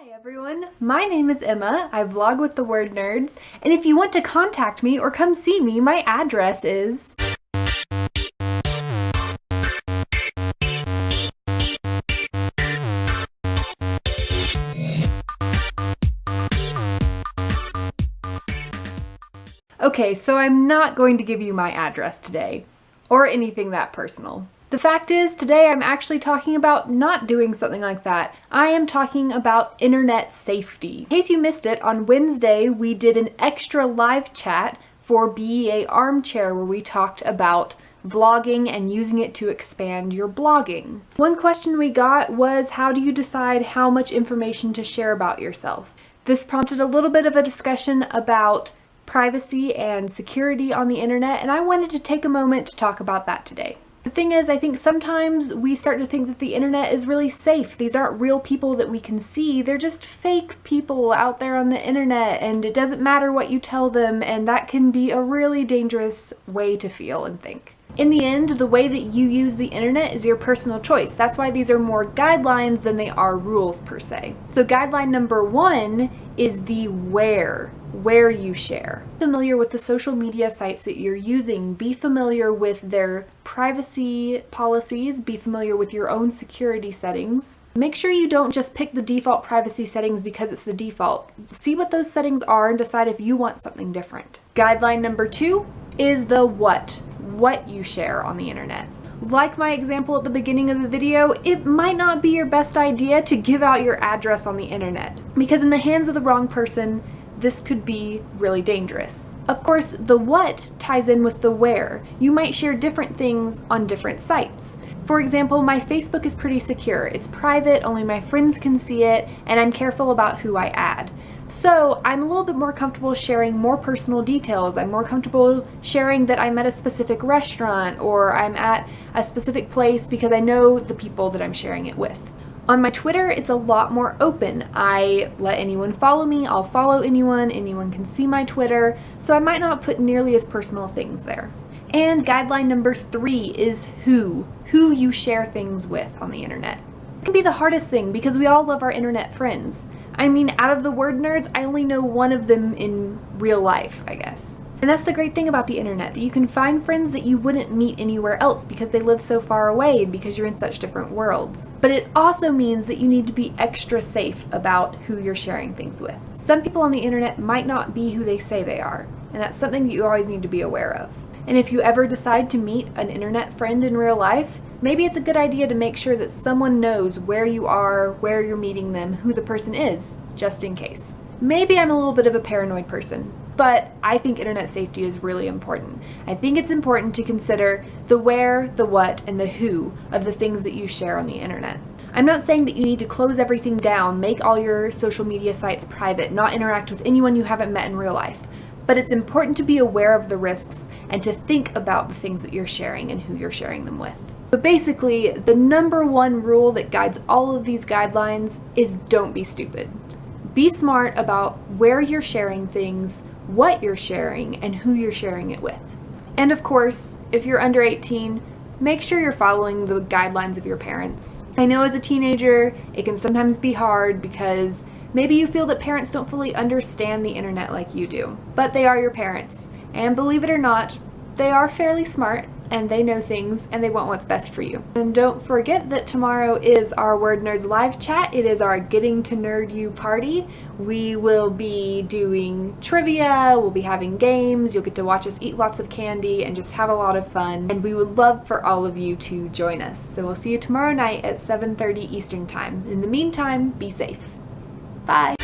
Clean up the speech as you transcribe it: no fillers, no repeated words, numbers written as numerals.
Hi everyone, my name is Emma. I vlog with the WordNerds, and if you want to contact me or come see me, my address is... Okay, so I'm not going to give you my address today, or anything that personal. The fact is, today I'm actually talking about not doing something like that. I am talking about internet safety. In case you missed it, on Wednesday we did an extra live chat for BEA Armchair where we talked about vlogging and using it to expand your blogging. One question we got was, how do you decide how much information to share about yourself? This prompted a little bit of a discussion about privacy and security on the internet, and I wanted to take a moment to talk about that today. The thing is, I think sometimes we start to think that the internet is really safe. These aren't real people that we can see. They're just fake people out there on the internet, and it doesn't matter what you tell them, and that can be a really dangerous way to feel and think. In the end, the way that you use the internet is your personal choice. That's why these are more guidelines than they are rules per se. So guideline number 1 is the where you share. Be familiar with the social media sites that you're using. Be familiar with their privacy policies. Be familiar with your own security settings. Make sure you don't just pick the default privacy settings because it's the default. See what those settings are and decide if you want something different. Guideline number 2 is the what you share on the internet. Like my example at the beginning of the video, it might not be your best idea to give out your address on the internet, because in the hands of the wrong person, this could be really dangerous. Of course, the what ties in with the where. You might share different things on different sites. For example, my Facebook is pretty secure. It's private, only my friends can see it, and I'm careful about who I add. So I'm a little bit more comfortable sharing more personal details. I'm more comfortable sharing that I'm at a specific restaurant or I'm at a specific place because I know the people that I'm sharing it with. On my Twitter, it's a lot more open. I let anyone follow me, I'll follow anyone can see my Twitter, so I might not put nearly as personal things there. And guideline number 3 is who you share things with on the internet. It can be the hardest thing because we all love our internet friends. I mean, out of the WordNerds, I only know one of them in real life, I guess. And that's the great thing about the internet, that you can find friends that you wouldn't meet anywhere else because they live so far away, because you're in such different worlds. But it also means that you need to be extra safe about who you're sharing things with. Some people on the internet might not be who they say they are, and that's something that you always need to be aware of. And if you ever decide to meet an internet friend in real life, maybe it's a good idea to make sure that someone knows where you are, where you're meeting them, who the person is, just in case. Maybe I'm a little bit of a paranoid person, but I think internet safety is really important. I think it's important to consider the where, the what, and the who of the things that you share on the internet. I'm not saying that you need to close everything down, make all your social media sites private, not interact with anyone you haven't met in real life. But it's important to be aware of the risks and to think about the things that you're sharing and who you're sharing them with. But basically, the number 1 rule that guides all of these guidelines is don't be stupid. Be smart about where you're sharing things, what you're sharing, and who you're sharing it with. And of course, if you're under 18, make sure you're following the guidelines of your parents. I know as a teenager, it can sometimes be hard because maybe you feel that parents don't fully understand the internet like you do, but they are your parents. And believe it or not, they are fairly smart and they know things and they want what's best for you. And don't forget that tomorrow is our WordNerds live chat. It is our Getting to Nerd You party. We will be doing trivia, we'll be having games, you'll get to watch us eat lots of candy and just have a lot of fun. And we would love for all of you to join us. So we'll see you tomorrow night at 7:30 Eastern Time. In the meantime, be safe. Bye.